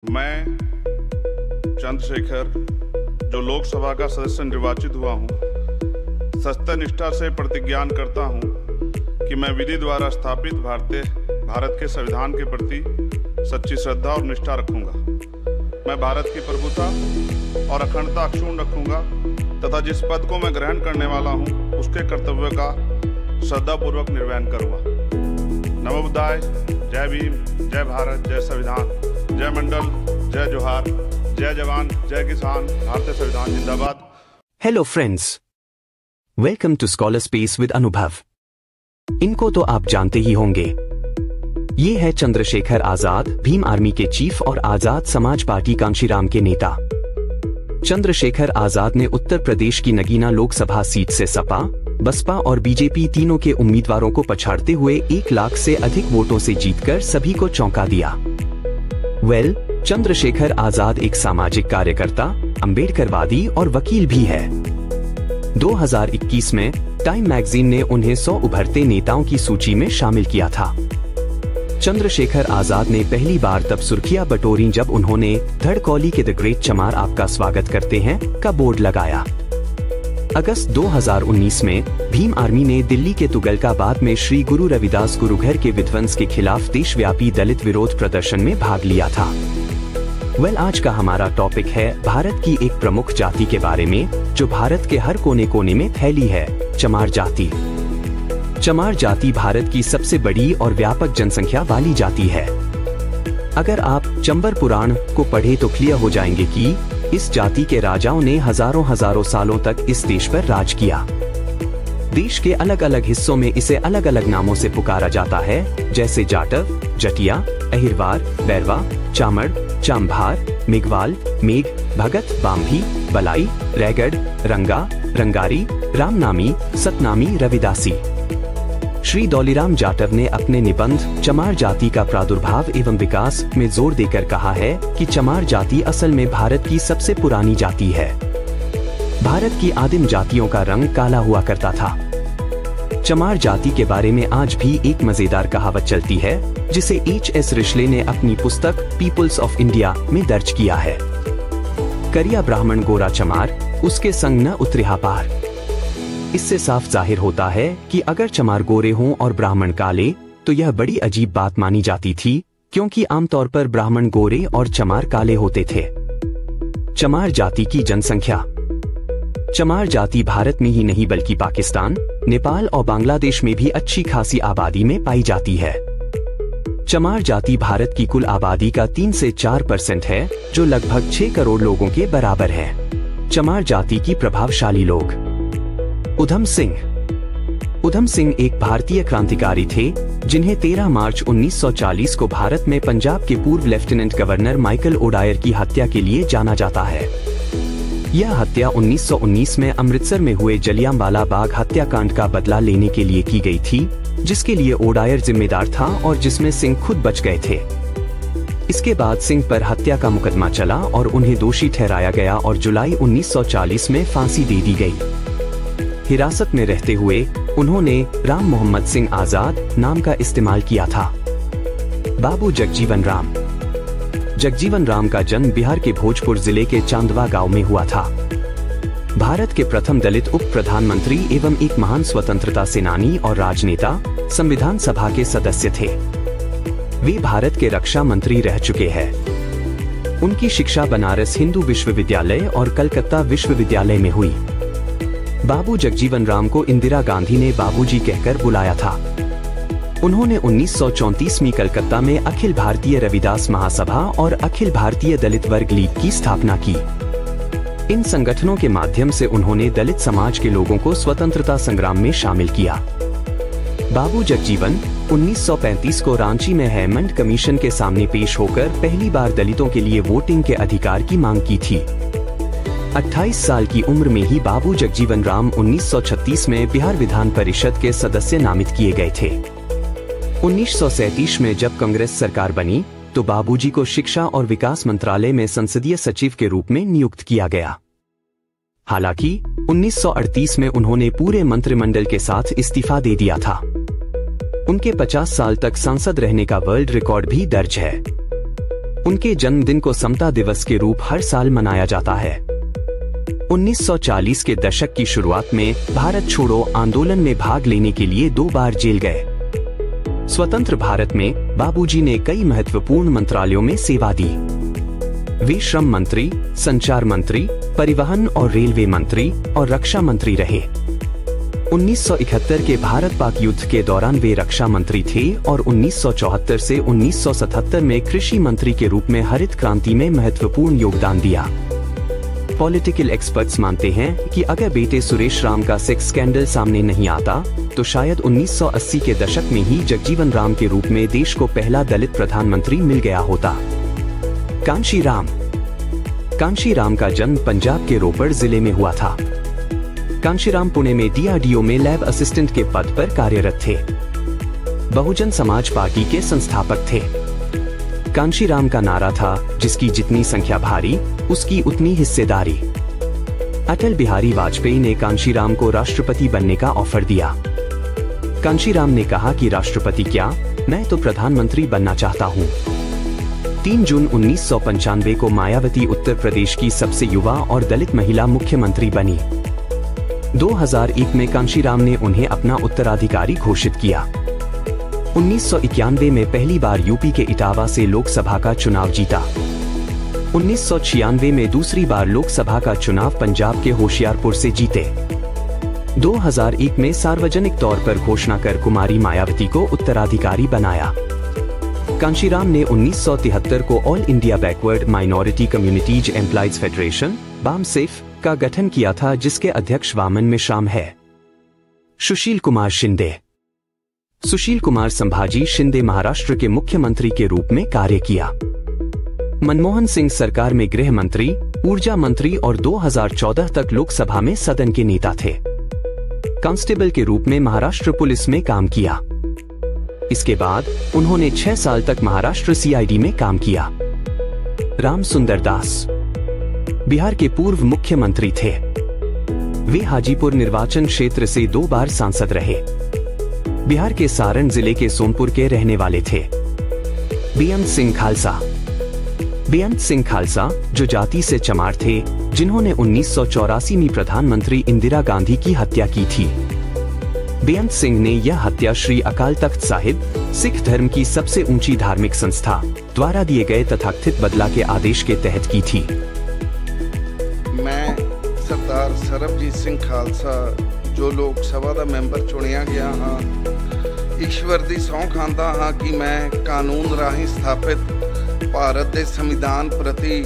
मैं चंद्रशेखर, जो लोकसभा का सदस्य निर्वाचित हुआ हूँ, सत्यनिष्ठा से प्रतिज्ञान करता हूँ कि मैं विधि द्वारा स्थापित भारत के संविधान के प्रति सच्ची श्रद्धा और निष्ठा रखूँगा। मैं भारत की प्रभुता और अखंडता अक्षुण्ण रखूँगा तथा जिस पद को मैं ग्रहण करने वाला हूँ उसके कर्तव्य का श्रद्धापूर्वक निर्वहन करूँगा। नमो बुद्धाय। जय भीम, जय भारत, जय संविधान, जय मंडल, जय जोहार, जय जवान, जय किसान, भारतीय संविधान जिंदाबाद। Hello friends, welcome to scholar space with Anubhav. इनको तो आप जानते ही होंगे, ये है चंद्रशेखर आजाद, भीम आर्मी के चीफ और आजाद समाज पार्टी कांशीराम के नेता। चंद्रशेखर आजाद ने उत्तर प्रदेश की नगीना लोकसभा सीट से सपा, बसपा और बीजेपी तीनों के उम्मीदवारों को पछाड़ते हुए 1 लाख से अधिक वोटों से जीतकर सभी को चौंका दिया। चंद्रशेखर आजाद एक सामाजिक कार्यकर्ता, अंबेडकरवादी और वकील भी है। 2021 में टाइम मैगजीन ने उन्हें 100 उभरते नेताओं की सूची में शामिल किया था। चंद्रशेखर आजाद ने पहली बार तब सुर्खियां बटोरी जब उन्होंने धड़कौली के द ग्रेट चमार आपका स्वागत करते हैं का बोर्ड लगाया। अगस्त 2019 में भीम आर्मी ने दिल्ली के तुगलकाबाद में श्री गुरु रविदास गुरुघर के विध्वंस के खिलाफ देशव्यापी दलित विरोध प्रदर्शन में भाग लिया था। आज का हमारा टॉपिक है भारत की एक प्रमुख जाति के बारे में, जो भारत के हर कोने कोने में फैली है, चमार जाति। चमार जाति भारत की सबसे बड़ी और व्यापक जनसंख्या वाली जाति है। अगर आप चंबर पुराण को पढ़े तो क्लियर हो जाएंगे कि इस जाति के राजाओं ने हजारों सालों तक इस देश पर राज किया। देश के अलग अलग हिस्सों में इसे अलग अलग नामों से पुकारा जाता है, जैसे जाटव, जटिया, अहिरवार, बैरवा, चामड़, चांभार, मेघवाल, मेघ, भगत, बाम्भी, बलाई, रैगड़, रंगा, रंगारी, रामनामी, सतनामी, रविदासी। श्री दौलीराम जाटव ने अपने निबंध चमार जाति का प्रादुर्भाव एवं विकास में जोर देकर कहा है कि चमार जाति असल में भारत की सबसे पुरानी जाति है। भारत की आदिम जातियों का रंग काला हुआ करता था। चमार जाति के बारे में आज भी एक मजेदार कहावत चलती है, जिसे H.S. रिशले ने अपनी पुस्तक पीपुल्स ऑफ इंडिया में दर्ज किया है। करिया ब्राह्मण गोरा चमार, उसके संग न उतरिहा पार। इससे साफ जाहिर होता है कि अगर चमार गोरे हों और ब्राह्मण काले, तो यह बड़ी अजीब बात मानी जाती थी, क्योंकि आमतौर पर ब्राह्मण गोरे और चमार काले होते थे। चमार जाति की जनसंख्या। चमार जाति भारत में ही नहीं बल्कि पाकिस्तान, नेपाल और बांग्लादेश में भी अच्छी खासी आबादी में पाई जाती है। चमार जाति भारत की कुल आबादी का 3 से 4% है, जो लगभग 6 करोड़ लोगों के बराबर है। चमार जाति की प्रभावशाली लोग। उधम सिंह एक भारतीय क्रांतिकारी थे, जिन्हें 13 मार्च 1940 को भारत में पंजाब के पूर्व लेफ्टिनेंट गवर्नर माइकल ओडायर की हत्या के लिए जाना जाता है। यह हत्या 1919 में अमृतसर में हुए जलियांवाला बाग हत्याकांड का बदला लेने के लिए की गई थी, जिसके लिए ओडायर जिम्मेदार था और जिसमें सिंह खुद बच गए थे। इसके बाद सिंह पर हत्या का मुकदमा चला और उन्हें दोषी ठहराया गया और जुलाई 1940 में फांसी दे दी गई। हिरासत में रहते हुए उन्होंने राम मोहम्मद सिंह आजाद नाम का इस्तेमाल किया था। बाबू जगजीवन राम का जन्म बिहार के भोजपुर जिले के चांदवा गांव में हुआ था। भारत के प्रथम दलित उप प्रधानमंत्री एवं एक महान स्वतंत्रता सेनानी और राजनेता, संविधान सभा के सदस्य थे। वे भारत के रक्षा मंत्री रह चुके हैं। उनकी शिक्षा बनारस हिंदू विश्वविद्यालय और कलकत्ता विश्वविद्यालय में हुई। बाबू जगजीवन राम को इंदिरा गांधी ने बाबूजी कहकर बुलाया था। उन्होंने 1934 में कलकत्ता में अखिल भारतीय रविदास महासभा और अखिल भारतीय दलित वर्ग लीग की स्थापना की। इन संगठनों के माध्यम से उन्होंने दलित समाज के लोगों को स्वतंत्रता संग्राम में शामिल किया। बाबू जगजीवन 1935 को रांची में हेमंत कमीशन के सामने पेश होकर पहली बार दलितों के लिए वोटिंग के अधिकार की मांग की थी। 28 साल की उम्र में ही बाबू जगजीवन राम 1936 में बिहार विधान परिषद के सदस्य नामित किए गए थे। 1937 में जब कांग्रेस सरकार बनी, तो बाबूजी को शिक्षा और विकास मंत्रालय में संसदीय सचिव के रूप में नियुक्त किया गया। हालांकि 1938 में उन्होंने पूरे मंत्रिमंडल के साथ इस्तीफा दे दिया था। उनके 50 साल तक सांसद रहने का वर्ल्ड रिकॉर्ड भी दर्ज है। उनके जन्मदिन को समता दिवस के रूप हर साल मनाया जाता है। 1940 के दशक की शुरुआत में भारत छोड़ो आंदोलन में भाग लेने के लिए 2 बार जेल गए। स्वतंत्र भारत में बाबूजी ने कई महत्वपूर्ण मंत्रालयों में सेवा दी। वे श्रम मंत्री, संचार मंत्री, परिवहन और रेलवे मंत्री और रक्षा मंत्री रहे। 1971 के भारत पाक युद्ध के दौरान वे रक्षा मंत्री थे और 1974 से 1977 में कृषि मंत्री के रूप में हरित क्रांति में महत्वपूर्ण योगदान दिया। पॉलिटिकल एक्सपर्ट्स मानते हैं कि अगर बेटे सुरेश राम का सेक्स स्कैंडल सामने नहीं आता तो शायद 1980 के दशक में ही जगजीवन राम के रूप में देश को पहला दलित प्रधानमंत्री मिल गया होता। कांशीराम का जन्म पंजाब के रोपड़ जिले में हुआ था। कांशीराम पुणे में DRDO में लैब असिस्टेंट के पद पर कार्यरत थे। बहुजन समाज पार्टी के संस्थापक थे। कांशीराम का नारा था, जिसकी जितनी संख्या भारी उसकी उतनी हिस्सेदारी। अटल बिहारी वाजपेयी ने कांशीराम को राष्ट्रपति बनने का ऑफर दिया। कांशीराम ने कहा कि राष्ट्रपति क्या, मैं तो प्रधानमंत्री बनना चाहता हूँ। 3 जून 1995 को मायावती उत्तर प्रदेश की सबसे युवा और दलित महिला मुख्यमंत्री बनी। 2001 में कांशीराम ने उन्हें अपना उत्तराधिकारी घोषित किया। 1991 में पहली बार यूपी के इटावा से लोकसभा का चुनाव जीता। 1996 में दूसरी बार लोकसभा का चुनाव पंजाब के होशियारपुर से जीते। 2001 में सार्वजनिक तौर पर घोषणा कर कुमारी मायावती को उत्तराधिकारी बनाया। कांशीराम ने 1973 को all India backward minority communities employees federation (BAMCEF) का गठन किया था, जिसके अध्यक्ष वामन मेश्राम है। सुशील कुमार संभाजी शिंदे महाराष्ट्र के मुख्यमंत्री के रूप में कार्य किया। मनमोहन सिंह सरकार में गृह मंत्री, ऊर्जा मंत्री और 2014 तक लोकसभा में सदन के नेता थे। कांस्टेबल के रूप में महाराष्ट्र पुलिस में काम किया। इसके बाद उन्होंने 6 साल तक महाराष्ट्र CID में काम किया। राम सुंदर दास बिहार के पूर्व मुख्यमंत्री थे। वे हाजीपुर निर्वाचन क्षेत्र से 2 बार सांसद रहे। बिहार के सारण जिले के सोनपुर के रहने वाले थे। बेअंत सिंह खालसा जो जाति से चमार थे, जिन्होंने 1984 में प्रधानमंत्री इंदिरा गांधी की हत्या की थी। बेअंत सिंह ने यह हत्या श्री अकाल तख्त साहिब, सिख धर्म की सबसे ऊंची धार्मिक संस्था, द्वारा दिए गए तथाकथित बदला के आदेश के तहत की थी। मैं सरदार सरबजीत सिंह खालसा जो लोक सभा का मैंबर चुनिया गया हाँ, ईश्वर की सौं खांदा हाँ कि मैं कानून राही स्थापित भारत के संविधान प्रति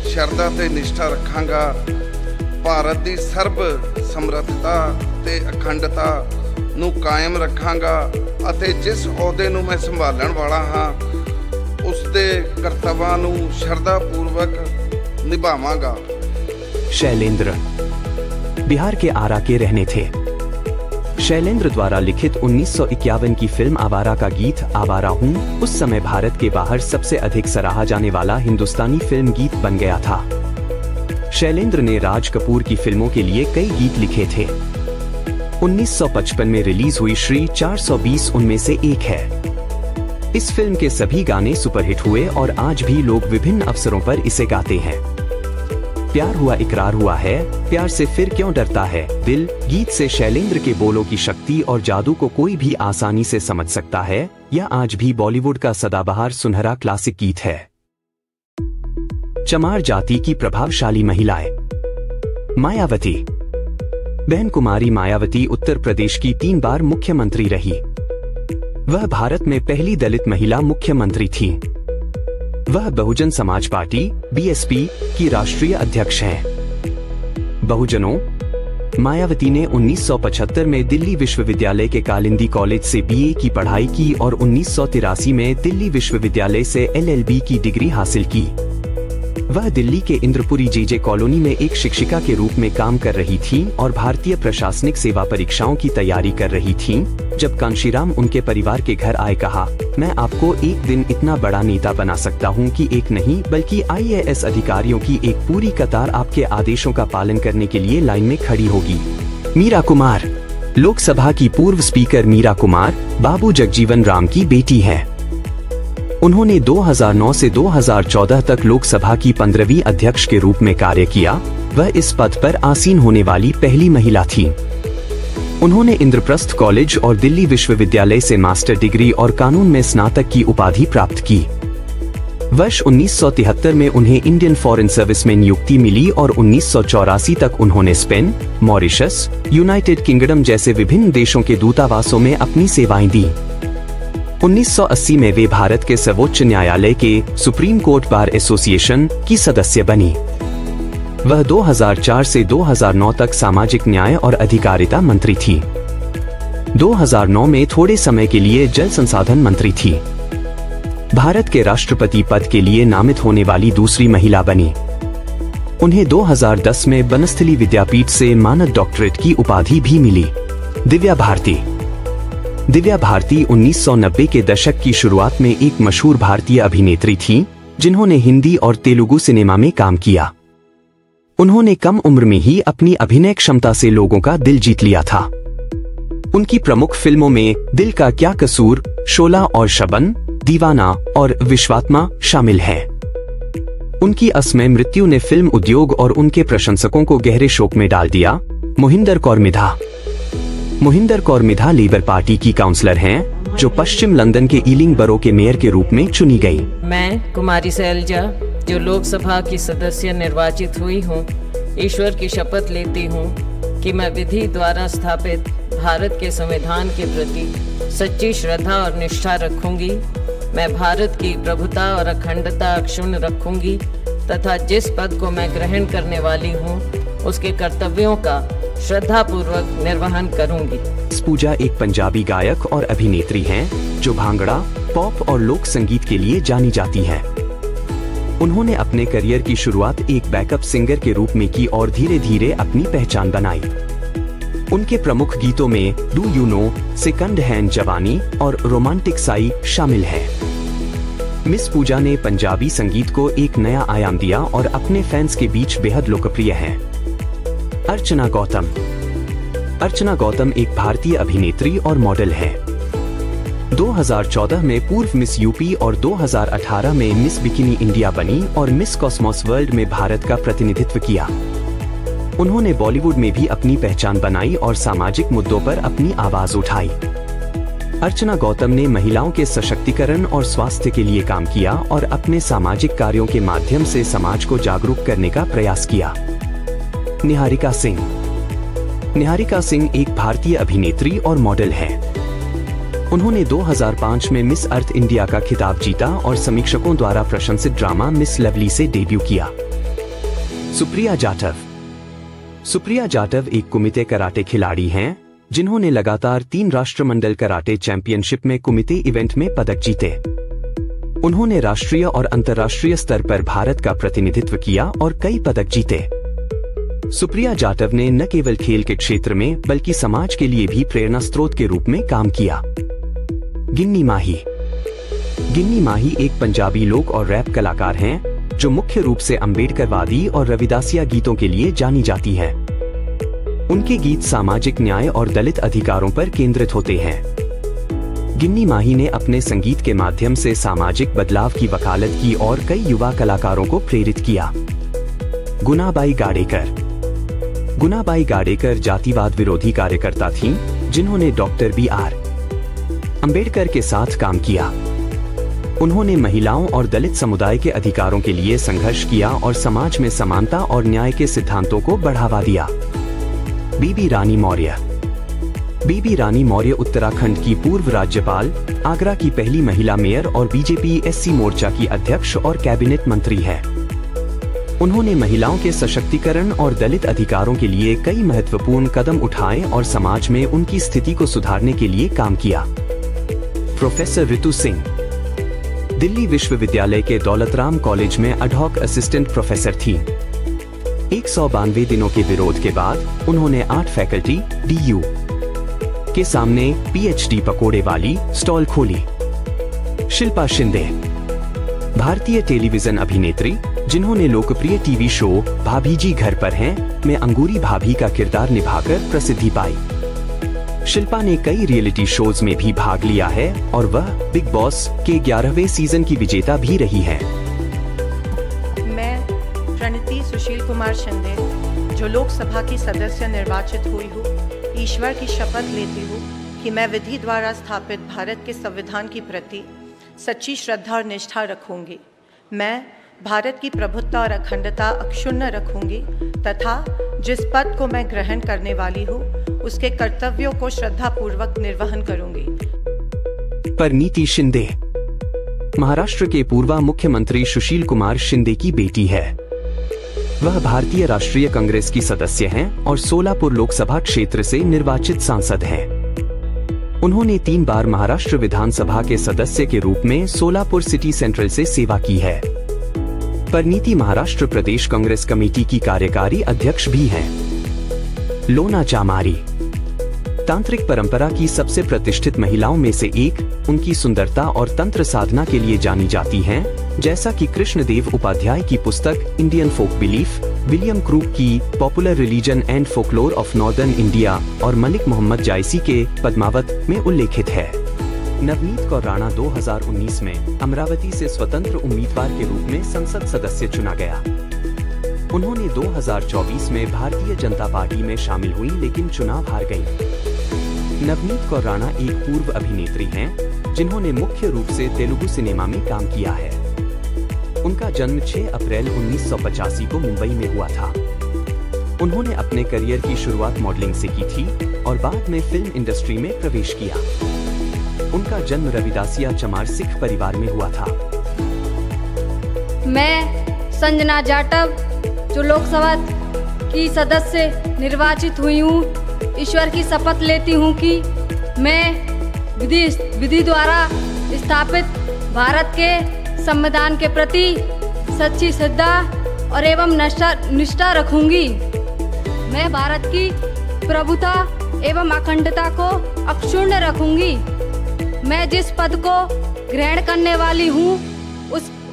शरधा ते निष्ठा रखांगा। भारत की सर्ब समर्थता ते अखंडता नू कायम रखांगा अते जिस अहुदे नू मैं संभालण वाला हाँ, उसके कर्तव्यां नू श्रद्धापूर्वक निभावांगा। शैलेंद्र बिहार के आरा के रहने थे। शैलेंद्र द्वारा लिखित 1951 की फिल्म आवारा का गीत आवारा हूँ उस समय भारत के बाहर सबसे अधिक सराहा जाने वाला हिंदुस्तानी फिल्म गीत बन गया था। शैलेंद्र ने राज कपूर की फिल्मों के लिए कई गीत लिखे थे। 1955 में रिलीज हुई श्री 420 उनमें से एक है। इस फिल्म के सभी गाने सुपरहिट हुए और आज भी लोग विभिन्न अवसरों पर इसे गाते हैं। प्यार हुआ इकरार हुआ है, प्यार से फिर क्यों डरता है दिल गीत से शैलेंद्र के बोलों की शक्ति और जादू को कोई भी आसानी से समझ सकता है। यह आज भी बॉलीवुड का सदाबहार सुनहरा क्लासिक गीत है। चमार जाति की प्रभावशाली महिलाएं। मायावती बहन कुमारी मायावती उत्तर प्रदेश की 3 बार मुख्यमंत्री रही। वह भारत में पहली दलित महिला मुख्यमंत्री थी। वह बहुजन समाज पार्टी (BSP) की राष्ट्रीय अध्यक्ष हैं। बहुजनों मायावती ने 1975 में दिल्ली विश्वविद्यालय के कालिंदी कॉलेज से BA की पढ़ाई की और 1983 में दिल्ली विश्वविद्यालय से LLB की डिग्री हासिल की। वह दिल्ली के इंद्रपुरी JJ कॉलोनी में एक शिक्षिका के रूप में काम कर रही थीं और भारतीय प्रशासनिक सेवा परीक्षाओं की तैयारी कर रही थीं। जब कांशीराम उनके परिवार के घर आए, कहा, मैं आपको एक दिन इतना बड़ा नेता बना सकता हूं कि एक नहीं बल्कि IAS अधिकारियों की एक पूरी कतार आपके आदेशों का पालन करने के लिए लाइन में खड़ी होगी। मीरा कुमार लोकसभा की पूर्व स्पीकर मीरा कुमार बाबू जगजीवन राम की बेटी है। उन्होंने 2009 से 2014 तक लोकसभा की 15वीं अध्यक्ष के रूप में कार्य किया। वह इस पद पर आसीन होने वाली पहली महिला थी। उन्होंने इंद्रप्रस्थ कॉलेज और दिल्ली विश्वविद्यालय से मास्टर डिग्री और कानून में स्नातक की उपाधि प्राप्त की। वर्ष 1973 में उन्हें इंडियन फॉरेन सर्विस में नियुक्ति मिली और 1984 तक उन्होंने स्पेन, मॉरिशस, यूनाइटेड किंगडम जैसे विभिन्न देशों के दूतावासों में अपनी सेवाएं दी। 1980 में वे भारत के सर्वोच्च न्यायालय के सुप्रीम कोर्ट बार एसोसिएशन की सदस्य बनी। वह 2004 से 2009 तक सामाजिक न्याय और अधिकारिता मंत्री थी। 2009 में थोड़े समय के लिए जल संसाधन मंत्री थी। भारत के राष्ट्रपति पद के लिए नामित होने वाली दूसरी महिला बनी। उन्हें 2010 में बनस्थली विद्यापीठ से मानद डॉक्टरेट की उपाधि भी मिली। दिव्या भारती 1990 के दशक की शुरुआत में एक मशहूर भारतीय अभिनेत्री थी, जिन्होंने हिंदी और तेलुगु सिनेमा में काम किया। उन्होंने कम उम्र में ही अपनी अभिनय क्षमता से लोगों का दिल जीत लिया था। उनकी प्रमुख फिल्मों में दिल का क्या कसूर, शोला और शबन, दीवाना और विश्वात्मा शामिल हैं। उनकी असमय मृत्यु ने फिल्म उद्योग और उनके प्रशंसकों को गहरे शोक में डाल दिया। मोहिंदर कौर मिधा लेबर पार्टी की काउंसलर हैं, जो पश्चिम लंदन के ईलिंग बरो के मेयर के रूप में चुनी गई। मैं कुमारी शैलजा, जो लोकसभा की सदस्य निर्वाचित हुई हूँ, ईश्वर की शपथ लेती हूँ कि मैं विधि द्वारा स्थापित भारत के संविधान के प्रति सच्ची श्रद्धा और निष्ठा रखूंगी। मैं भारत की प्रभुता और अखंडता अक्षुण्ण रखूंगी तथा जिस पद को मैं ग्रहण करने वाली हूँ, उसके कर्तव्यों का श्रद्धापूर्वक निर्वहन करूंगी। पूजा एक पंजाबी गायक और अभिनेत्री हैं, जो भांगड़ा, पॉप और लोक संगीत के लिए जानी जाती हैं। उन्होंने अपने करियर की शुरुआत एक बैकअप सिंगर के रूप में की और धीरे धीरे अपनी पहचान बनाई। उनके प्रमुख गीतों में do you know, second hand जवानी और रोमांटिक साई शामिल है। मिस पूजा ने पंजाबी संगीत को एक नया आयाम दिया और अपने फैंस के बीच बेहद लोकप्रिय हैं। अर्चना गौतम एक भारतीय अभिनेत्री और मॉडल है। 2014 में पूर्व मिस यूपी और 2018 में मिस बिकिनी इंडिया बनी और मिस कॉस्मोस वर्ल्ड में भारत का प्रतिनिधित्व किया। उन्होंने बॉलीवुड में भी अपनी पहचान बनाई और सामाजिक मुद्दों पर अपनी आवाज उठाई। अर्चना गौतम ने महिलाओं के सशक्तिकरण और स्वास्थ्य के लिए काम किया और अपने सामाजिक कार्यों के माध्यम से समाज को जागरूक करने का प्रयास किया। निहारिका सिंह एक भारतीय अभिनेत्री और मॉडल है। उन्होंने 2005 में मिस अर्थ इंडिया का खिताब जीता और समीक्षकों द्वारा प्रशंसित ड्रामा मिस लवली से डेब्यू किया। सुप्रिया जाटव एक कुमिते कराटे खिलाड़ी हैं, जिन्होंने लगातार 3 राष्ट्रमंडल कराटे चैंपियनशिप में कुमिते इवेंट में पदक जीते। उन्होंने राष्ट्रीय और अंतर्राष्ट्रीय स्तर पर भारत का प्रतिनिधित्व किया और कई पदक जीते। सुप्रिया जाटव ने न केवल खेल के क्षेत्र में बल्कि समाज के लिए भी प्रेरणा स्रोत के रूप में काम किया। गिन्नी माही एक पंजाबी लोक और रैप कलाकार हैं, जो मुख्य रूप से अंबेडकरवादी और रविदासिया गीतों के लिए जानी जाती है। उनके गीत सामाजिक न्याय और दलित अधिकारों पर केंद्रित होते हैं। गिन्नी माही ने अपने संगीत के माध्यम से सामाजिक बदलाव की वकालत की और कई युवा कलाकारों को प्रेरित किया। गुनाबाई गाडेकर जातिवाद विरोधी कार्यकर्ता थीं, जिन्होंने डॉक्टर B.R. अंबेडकर के साथ काम किया। उन्होंने महिलाओं और दलित समुदाय के अधिकारों के लिए संघर्ष किया और समाज में समानता और न्याय के सिद्धांतों को बढ़ावा दिया। बीबी रानी मौर्य उत्तराखंड की पूर्व राज्यपाल, आगरा की पहली महिला मेयर और बीजेपी SC मोर्चा की अध्यक्ष और कैबिनेट मंत्री है। उन्होंने महिलाओं के सशक्तिकरण और दलित अधिकारों के लिए कई महत्वपूर्ण कदम उठाए और समाज में उनकी स्थिति को सुधारने के लिए काम किया। प्रोफेसर रितु सिंह दिल्ली विश्वविद्यालय के दौलतराम कॉलेज में एडहॉक असिस्टेंट प्रोफेसर थी। 192 दिनों के विरोध के बाद उन्होंने 8 फैकल्टी DU के सामने PhD पकोड़े वाली स्टॉल खोली। शिल्पा शिंदे भारतीय टेलीविजन अभिनेत्री, जिन्होंने लोकप्रिय टीवी शो भाभी जी घर पर हैं में अंगूरी भाभी का किरदार निभाकर प्रसिद्धि पाई। शिल्पा ने कई रियलिटी शोज में भी भाग लिया है और वह बिग बॉस के 11वें सीजन की विजेता भी रही हैं। मैं प्रणति सुशील कुमार शिंदे, जो लोकसभा की सदस्य निर्वाचित हुई हूँ, ईश्वर की शपथ लेती हूँ कि मैं विधि द्वारा स्थापित भारत के संविधान के प्रति सच्ची श्रद्धा और निष्ठा रखूंगी। मैं भारत की प्रभुत्ता और अखंडता अक्षुण्ण रखूंगी तथा जिस पद को मैं ग्रहण करने वाली हूँ उसके कर्तव्यों को श्रद्धापूर्वक निर्वहन करूंगी। परिणीति शिंदे महाराष्ट्र के पूर्व मुख्यमंत्री सुशील कुमार शिंदे की बेटी है। वह भारतीय राष्ट्रीय कांग्रेस की सदस्य हैं और सोलापुर लोकसभा क्षेत्र से निर्वाचित सांसद हैं। उन्होंने 3 बार महाराष्ट्र विधानसभा के सदस्य के रूप में सोलापुर सिटी सेंट्रल से सेवा की है। परिणीति महाराष्ट्र प्रदेश कांग्रेस कमेटी की कार्यकारी अध्यक्ष भी हैं। लोना चामारी तांत्रिक परंपरा की सबसे प्रतिष्ठित महिलाओं में से एक, उनकी सुंदरता और तंत्र साधना के लिए जानी जाती हैं, जैसा कि कृष्णदेव उपाध्याय की पुस्तक Indian folk belief, William Crooke की popular religion and folklore of northern India और मलिक मोहम्मद जायसी के पद्मावत में उल्लेखित है। नवनीत कौर राणा 2019 में अमरावती से स्वतंत्र उम्मीदवार के रूप में संसद सदस्य चुना गया। उन्होंने 2024 में भारतीय जनता पार्टी में शामिल हुई लेकिन चुनाव हार गयी। नवनीत कौर राणा एक पूर्व अभिनेत्री हैं, जिन्होंने मुख्य रूप से तेलुगु सिनेमा में काम किया है। उनका जन्म 6 अप्रैल 1985 को मुंबई में हुआ था। उन्होंने अपने करियर की शुरुआत मॉडलिंग से की थी और बाद में फिल्म इंडस्ट्री में प्रवेश किया। उनका जन्म रविदासिया चमार सिख परिवार में हुआ था। मैं संजना जाटव, जो लोकसभा की सदस्य निर्वाचित हुई हूँ, ईश्वर की शपथ लेती हूँ कि मैं विधि द्वारा स्थापित भारत के संविधान के प्रति सच्ची श्रद्धा और एवं निष्ठा रखूंगी। मैं भारत की प्रभुता एवं अखंडता को अक्षुण्ण रखूंगी। मैं जिस पद को ग्रहण करने वाली हूँ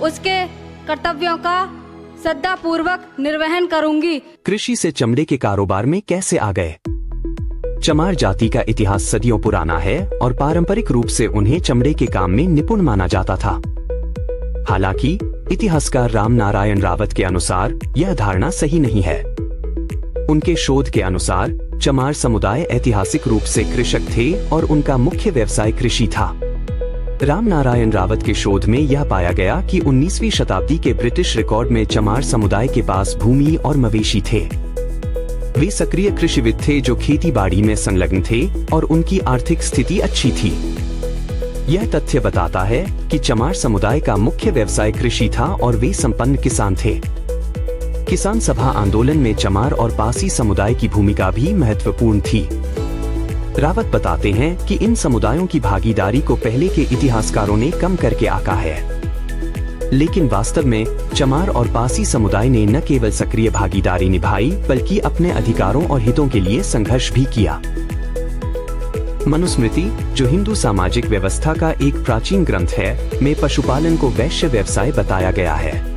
उसके कर्तव्यों का श्रद्धापूर्वक निर्वहन करूंगी। कृषि से चमड़े के कारोबार में कैसे आ गए? चमार जाति का इतिहास सदियों पुराना है और पारंपरिक रूप से उन्हें चमड़े के काम में निपुण माना जाता था। हालांकि इतिहासकार राम नारायण रावत के अनुसार यह धारणा सही नहीं है। उनके शोध के अनुसार चमार समुदाय ऐतिहासिक रूप से कृषक थे और उनका मुख्य व्यवसाय कृषि था। राम नारायण रावत के शोध में यह पाया गया कि 19वीं शताब्दी के ब्रिटिश रिकॉर्ड में चमार समुदाय के पास भूमि और मवेशी थे। वे सक्रिय कृषिविद थे जो खेती बाड़ी में संलग्न थे और उनकी आर्थिक स्थिति अच्छी थी। यह तथ्य बताता है कि चमार समुदाय का मुख्य व्यवसाय कृषि था और वे संपन्न किसान थे। किसान सभा आंदोलन में चमार और पासी समुदाय की भूमिका भी महत्वपूर्ण थी। रावत बताते हैं कि इन समुदायों की भागीदारी को पहले के इतिहासकारों ने कम करके आंका है, लेकिन वास्तव में चमार और पासी समुदाय ने न केवल सक्रिय भागीदारी निभाई बल्कि अपने अधिकारों और हितों के लिए संघर्ष भी किया। मनुस्मृति, जो हिंदू सामाजिक व्यवस्था का एक प्राचीन ग्रंथ है, में पशुपालन को वैश्य व्यवसाय बताया गया है।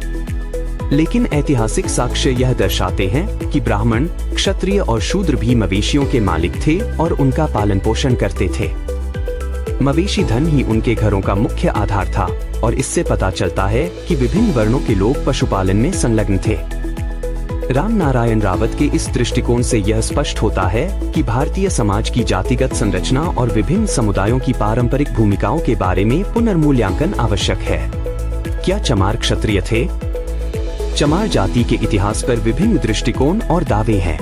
लेकिन ऐतिहासिक साक्ष्य यह दर्शाते हैं कि ब्राह्मण, क्षत्रिय और शूद्र भी मवेशियों के मालिक थे और उनका पालन पोषण करते थे। मवेशी धन ही उनके घरों का मुख्य आधार था और इससे पता चलता है कि विभिन्न वर्णों के लोग पशुपालन में संलग्न थे। राम नारायण रावत के इस दृष्टिकोण से यह स्पष्ट होता है कि भारतीय समाज की जातिगत संरचना और विभिन्न समुदायों की पारंपरिक भूमिकाओं के बारे में पुनर्मूल्यांकन आवश्यक है। क्या चमार क्षत्रिय थे? चमार जाति के इतिहास पर विभिन्न दृष्टिकोण और दावे हैं।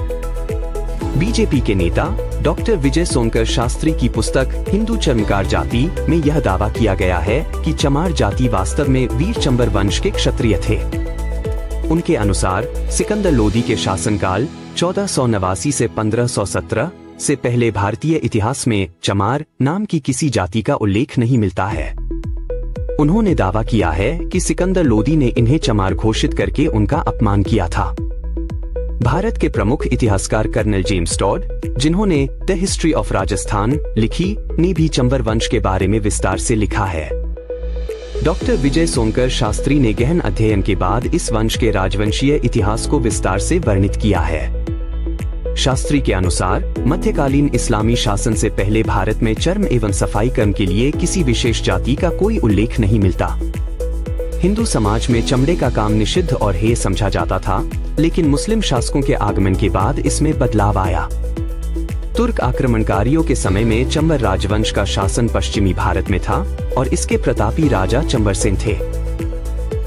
बीजेपी के नेता डॉक्टर विजय सोनकर शास्त्री की पुस्तक हिंदू चर्मकार जाति में यह दावा किया गया है कि चमार जाति वास्तव में वीर चंबर वंश के क्षत्रिय थे। उनके अनुसार सिकंदर लोदी के शासनकाल 1489 से 1517 से पहले भारतीय इतिहास में चमार नाम की किसी जाति का उल्लेख नहीं मिलता है। उन्होंने दावा किया है कि सिकंदर लोदी ने इन्हें चमार घोषित करके उनका अपमान किया था। भारत के प्रमुख इतिहासकार कर्नल जेम्स टॉड, जिन्होंने द हिस्ट्री ऑफ राजस्थान लिखी, ने भी चंबर वंश के बारे में विस्तार से लिखा है। डॉक्टर विजय सोनकर शास्त्री ने गहन अध्ययन के बाद इस वंश के राजवंशीय इतिहास को विस्तार से वर्णित किया है। शास्त्री के अनुसार मध्यकालीन इस्लामी शासन से पहले भारत में चर्म एवं सफाई कर्म के लिए किसी विशेष जाति का कोई उल्लेख नहीं मिलता। हिंदू समाज में चमड़े का काम निषिद्ध और हेय समझा जाता था, लेकिन मुस्लिम शासकों के आगमन के बाद इसमें बदलाव आया। तुर्क आक्रमणकारियों के समय में चंबर राजवंश का शासन पश्चिमी भारत में था और इसके प्रतापी राजा चंबरसेन थे।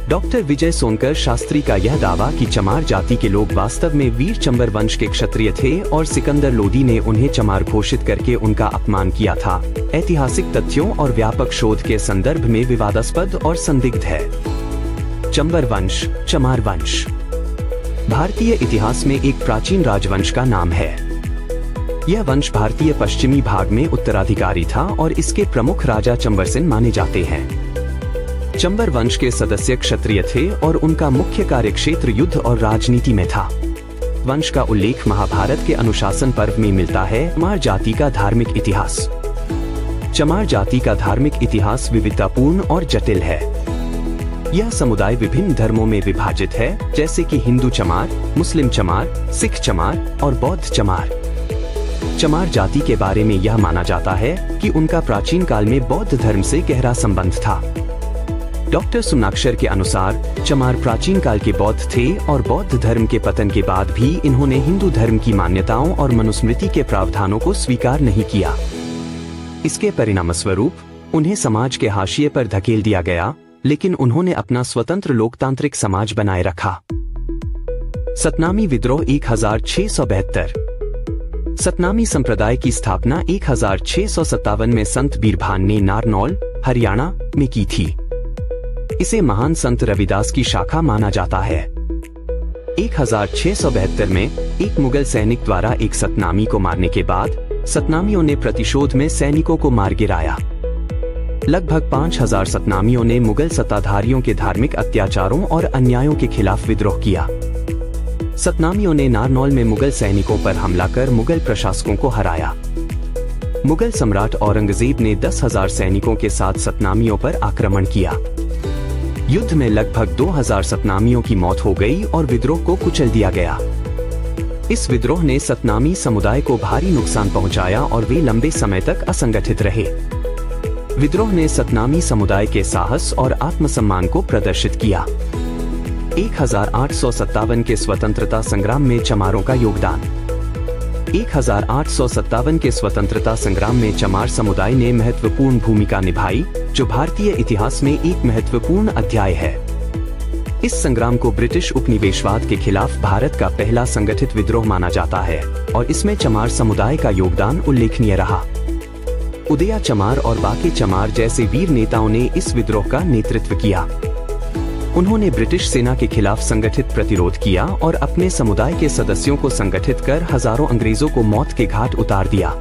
डॉक्टर विजय सोनकर शास्त्री का यह दावा कि चमार जाति के लोग वास्तव में वीर चंबर वंश के क्षत्रिय थे और सिकंदर लोदी ने उन्हें चमार घोषित करके उनका अपमान किया था, ऐतिहासिक तथ्यों और व्यापक शोध के संदर्भ में विवादास्पद और संदिग्ध है। चंबर वंश, चमार वंश भारतीय इतिहास में एक प्राचीन राजवंश का नाम है। यह वंश भारतीय पश्चिमी भाग में उत्तराधिकारी था और इसके प्रमुख राजा चंबरसेन माने जाते हैं। चंबर वंश के सदस्य क्षत्रिय थे और उनका मुख्य कार्यक्षेत्र युद्ध और राजनीति में था। वंश का उल्लेख महाभारत के अनुशासन पर्व में मिलता है। चमार जाति का धार्मिक इतिहास। चमार जाति का धार्मिक इतिहास विविधतापूर्ण और जटिल है। यह समुदाय विभिन्न धर्मों में विभाजित है, जैसे कि हिंदू चमार, मुस्लिम चमार, सिख चमार और बौद्ध चमार। चमार जाति के बारे में यह माना जाता है कि उनका प्राचीन काल में बौद्ध धर्म से गहरा संबंध था। डॉक्टर सुमनाक्षर के अनुसार चमार प्राचीन काल के बौद्ध थे और बौद्ध धर्म के पतन के बाद भी इन्होंने हिंदू धर्म की मान्यताओं और मनुस्मृति के प्रावधानों को स्वीकार नहीं किया। इसके परिणामस्वरूप उन्हें समाज के हाशिए पर धकेल दिया गया, लेकिन उन्होंने अपना स्वतंत्र लोकतांत्रिक समाज बनाए रखा। सतनामी विद्रोह 1672। सतनामी संप्रदाय की स्थापना 1657 में संत बीरभान ने नारनौल, हरियाणा में की थी। इसे महान संत रविदास की शाखा माना जाता है। 1672 में एक मुगल सैनिक द्वारा एक सतनामी को मारने के बाद सतनामियों ने प्रतिशोध में सैनिकों को मार गिराया। लगभग 5000 सतनामियों ने मुगल सत्ताधारियों के धार्मिक अत्याचारों और अन्यायों के खिलाफ विद्रोह किया। सतनामियों ने नारनौल में मुगल सैनिकों पर हमला कर मुगल प्रशासकों को हराया। मुगल सम्राट औरंगजेब ने 10,000 सैनिकों के साथ सतनामियों पर आक्रमण किया। युद्ध में लगभग 2000 सतनामियों की मौत हो गई और विद्रोह को कुचल दिया गया। इस विद्रोह ने सतनामी समुदाय को भारी नुकसान पहुंचाया और वे लंबे समय तक असंगठित रहे। विद्रोह ने सतनामी समुदाय के साहस और आत्मसम्मान को प्रदर्शित किया। 1857 के स्वतंत्रता संग्राम में चमारों का योगदान। 1857 के स्वतंत्रता संग्राम में चमार समुदाय ने महत्वपूर्ण भूमिका निभाई, जो भारतीय इतिहास में एक महत्वपूर्ण अध्याय है। इस संग्राम को ब्रिटिश उपनिवेशवाद के खिलाफ भारत का पहला संगठित विद्रोह माना जाता है और इसमें चमार समुदाय का योगदान उल्लेखनीय रहा। उदया चमार और बाके चमार जैसे वीर नेताओं ने इस विद्रोह का नेतृत्व किया। उन्होंने ब्रिटिश सेना के खिलाफ संगठित प्रतिरोध किया और अपने समुदाय के सदस्यों को संगठित कर हजारों अंग्रेजों को मौत के घाट उतार दिया।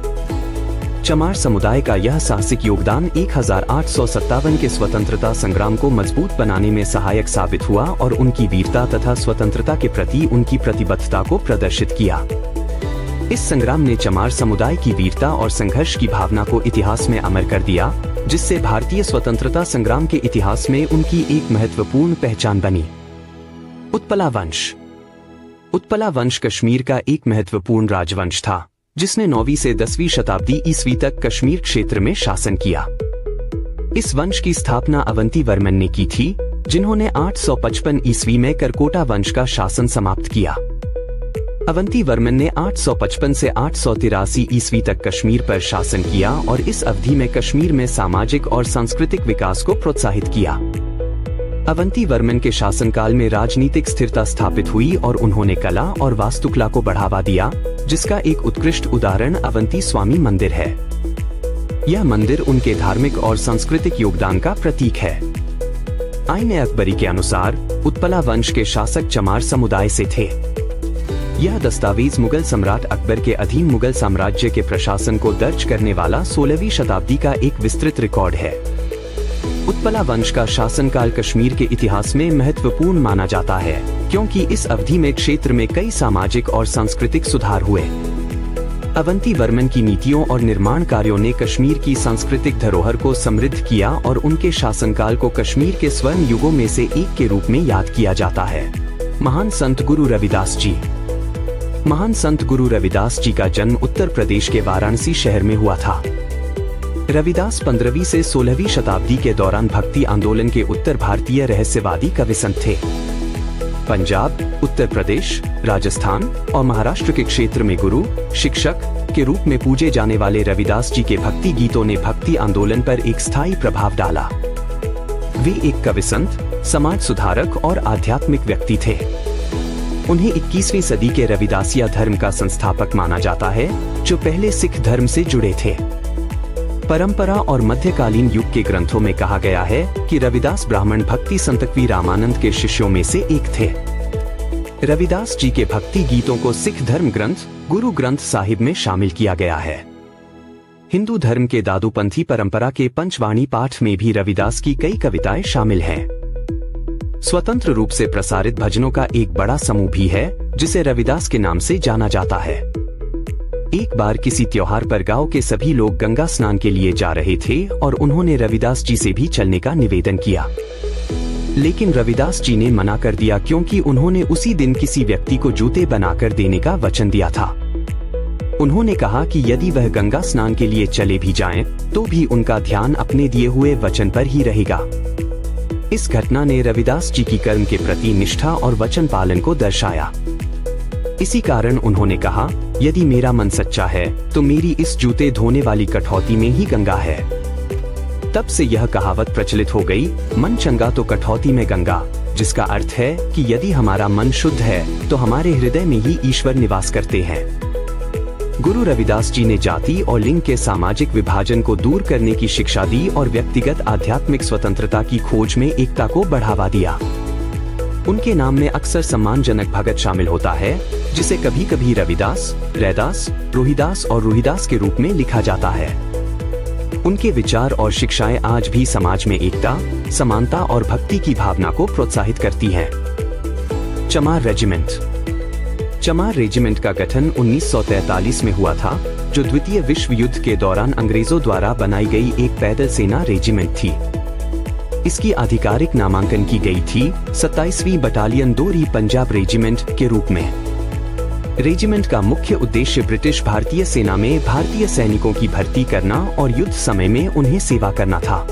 चमार समुदाय का यह साहसिक योगदान 1857 के स्वतंत्रता संग्राम को मजबूत बनाने में सहायक साबित हुआ और उनकी वीरता तथा स्वतंत्रता के प्रति उनकी प्रतिबद्धता को प्रदर्शित किया। इस संग्राम ने चमार समुदाय की वीरता और संघर्ष की भावना को इतिहास में अमर कर दिया, जिससे भारतीय स्वतंत्रता संग्राम के इतिहास में उनकी एक महत्वपूर्ण पहचान बनी। उत्पला वंश। उत्पला वंश कश्मीर का एक महत्वपूर्ण राजवंश था, जिसने 9वीं से 10वीं शताब्दी ईस्वी तक कश्मीर क्षेत्र में शासन किया। इस वंश की स्थापना अवंती वर्मन ने की थी, जिन्होंने 855 ईस्वी में करकोटा वंश का शासन समाप्त किया। अवंती वर्मन ने 855 से 883 ईस्वी तक कश्मीर पर शासन किया और इस अवधि में कश्मीर में सामाजिक और सांस्कृतिक विकास को प्रोत्साहित किया। अवंती वर्मन के शासनकाल में राजनीतिक स्थिरता स्थापित हुई और उन्होंने कला और वास्तुकला को बढ़ावा दिया, जिसका एक उत्कृष्ट उदाहरण अवंती स्वामी मंदिर है। यह मंदिर उनके धार्मिक और सांस्कृतिक योगदान का प्रतीक है। आईन अकबरी के अनुसार उत्पला वंश के शासक चमार समुदाय से थे। यह दस्तावेज मुगल सम्राट अकबर के अधीन मुगल साम्राज्य के प्रशासन को दर्ज करने वाला 16वीं शताब्दी का एक विस्तृत रिकॉर्ड है। उत्पला वंश का शासनकाल कश्मीर के इतिहास में महत्वपूर्ण माना जाता है, क्योंकि इस अवधि में क्षेत्र में कई सामाजिक और सांस्कृतिक सुधार हुए। अवंती वर्मन की नीतियों और निर्माण कार्यों ने कश्मीर की सांस्कृतिक धरोहर को समृद्ध किया और उनके शासनकाल को कश्मीर के स्वर्ण युगों में से एक के रूप में याद किया जाता है। महान संत गुरु रविदास जी। महान संत गुरु रविदास जी का जन्म उत्तर प्रदेश के वाराणसी शहर में हुआ था। रविदास 15वीं से 16वीं शताब्दी के दौरान भक्ति आंदोलन के उत्तर भारतीय रहस्यवादी कवि संत थे। पंजाब, उत्तर प्रदेश, राजस्थान और महाराष्ट्र के क्षेत्र में गुरु, शिक्षक के रूप में पूजे जाने वाले रविदास जी के भक्ति गीतों ने भक्ति आंदोलन पर एक स्थायी प्रभाव डाला। वे एक कवि संत, समाज सुधारक और आध्यात्मिक व्यक्ति थे। उन्हें 21वीं सदी के रविदासिया धर्म का संस्थापक माना जाता है, जो पहले सिख धर्म से जुड़े थे। परंपरा और मध्यकालीन युग के ग्रंथों में कहा गया है कि रविदास ब्राह्मण भक्ति संत कवि रामानंद के शिष्यों में से एक थे। रविदास जी के भक्ति गीतों को सिख धर्म ग्रंथ गुरु ग्रंथ साहिब में शामिल किया गया है। हिंदू धर्म के दादूपंथी परंपरा के पंचवाणी पाठ में भी रविदास की कई कविताएं शामिल हैं। स्वतंत्र रूप से प्रसारित भजनों का एक बड़ा समूह भी है, जिसे रविदास के नाम से जाना जाता है। एक बार किसी त्योहार पर गांव के सभी लोग गंगा स्नान के लिए जा रहे थे और उन्होंने रविदास जी से भी चलने का निवेदन किया, लेकिन रविदास जी ने मना कर दिया क्योंकि उन्होंने उसी दिन किसी व्यक्ति को जूते बनाकर देने का वचन दिया था। उन्होंने कहा कि यदि वह गंगा स्नान के लिए चले भी जाएं, तो भी उनका ध्यान अपने दिए हुए वचन पर ही रहेगा। इस घटना ने रविदास जी की कर्म के प्रति निष्ठा और वचन पालन को दर्शाया। इसी कारण उन्होंने कहा, यदि मेरा मन सच्चा है तो मेरी इस जूते धोने वाली कठौती में ही गंगा है। तब से यह कहावत प्रचलित हो गई, मन चंगा तो कठौती में गंगा, जिसका अर्थ है कि यदि हमारा मन शुद्ध है तो हमारे हृदय में ही ईश्वर निवास करते हैं। गुरु रविदास जी ने जाति और लिंग के सामाजिक विभाजन को दूर करने की शिक्षा दी और व्यक्तिगत आध्यात्मिक स्वतंत्रता की खोज में एकता को बढ़ावा दिया। उनके नाम में अक्सर सम्मानजनक भगत शामिल होता है, जिसे कभी कभी रविदास, रैदास, रोहिदास और रूहिदास के रूप में लिखा जाता है। उनके विचार और शिक्षाएं आज भी समाज में एकता, समानता और भक्ति की भावना को प्रोत्साहित करती हैं। चमार रेजिमेंट। चमार रेजिमेंट का गठन 1943 में हुआ था, जो द्वितीय विश्व युद्ध के दौरान अंग्रेजों द्वारा बनाई गई एक पैदल सेना रेजिमेंट थी। इसकी आधिकारिक नामांकन की गई थी 27वीं बटालियन दोहरी पंजाब रेजिमेंट के रूप में। रेजिमेंट का मुख्य उद्देश्य ब्रिटिश भारतीय सेना में भारतीय सैनिकों की भर्ती करना और युद्ध समय में उन्हें सेवा करना था।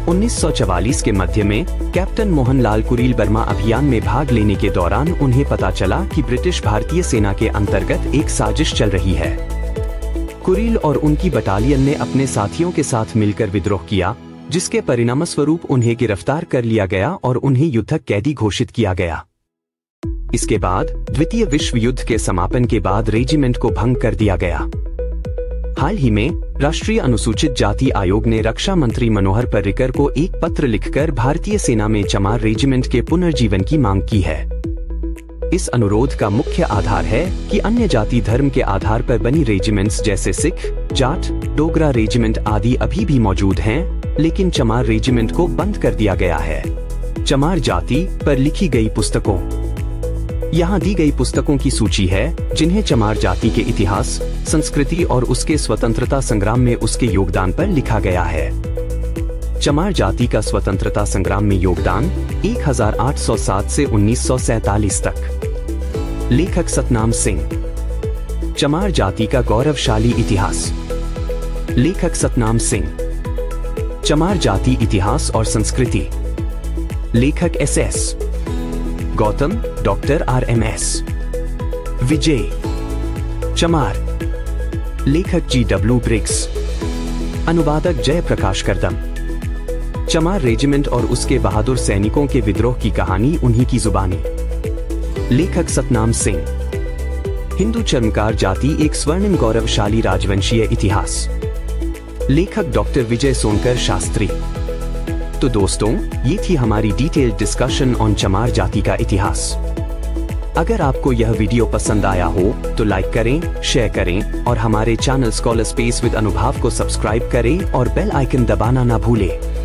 1944 के मध्य में कैप्टन मोहनलाल कुरील बर्मा अभियान में भाग लेने के दौरान उन्हें पता चला कि ब्रिटिश भारतीय सेना के अंतर्गत एक साजिश चल रही है। कुरील और उनकी बटालियन ने अपने साथियों के साथ मिलकर विद्रोह किया, जिसके परिणामस्वरूप उन्हें गिरफ्तार कर लिया गया और उन्हें युद्धक कैदी घोषित किया गया। इसके बाद द्वितीय विश्व युद्ध के समापन के बाद रेजिमेंट को भंग कर दिया गया। हाल ही में राष्ट्रीय अनुसूचित जाति आयोग ने रक्षा मंत्री मनोहर पर्रिकर को एक पत्र लिखकर भारतीय सेना में चमार रेजिमेंट के पुनर्जीवन की मांग की है। इस अनुरोध का मुख्य आधार है कि अन्य जाति धर्म के आधार पर बनी रेजिमेंट्स जैसे सिख, जाट, डोगरा रेजिमेंट आदि अभी भी मौजूद हैं, लेकिन चमार रेजिमेंट को बंद कर दिया गया है। चमार जाति पर लिखी गई पुस्तकों। यहाँ दी गई पुस्तकों की सूची है, जिन्हें चमार जाति के इतिहास, संस्कृति और उसके स्वतंत्रता संग्राम में उसके योगदान पर लिखा गया है। चमार जाति का स्वतंत्रता संग्राम में योगदान 1807 से 1947 तक। लेखक सतनाम सिंह। चमार जाति का गौरवशाली इतिहास। लेखक सतनाम सिंह। चमार जाति इतिहास और संस्कृति। लेखक SS गौतम, डॉक्टर RMS। विजय। चमार। लेखक GW ब्रिग्स। अनुवादक जय प्रकाश करदम। चमार रेजिमेंट और उसके बहादुर सैनिकों के विद्रोह की कहानी उन्हीं की जुबानी। लेखक सतनाम सिंह। हिंदू चर्मकार जाति एक स्वर्णिम गौरवशाली राजवंशीय इतिहास। लेखक डॉक्टर विजय सोनकर शास्त्री। तो दोस्तों, ये थी हमारी डिटेल्ड डिस्कशन ऑन चमार जाति का इतिहास। अगर आपको यह वीडियो पसंद आया हो तो लाइक करें, शेयर करें और हमारे चैनल स्कॉलर स्पेस विद अनुभव को सब्सक्राइब करें और बेल आइकन दबाना ना भूलें।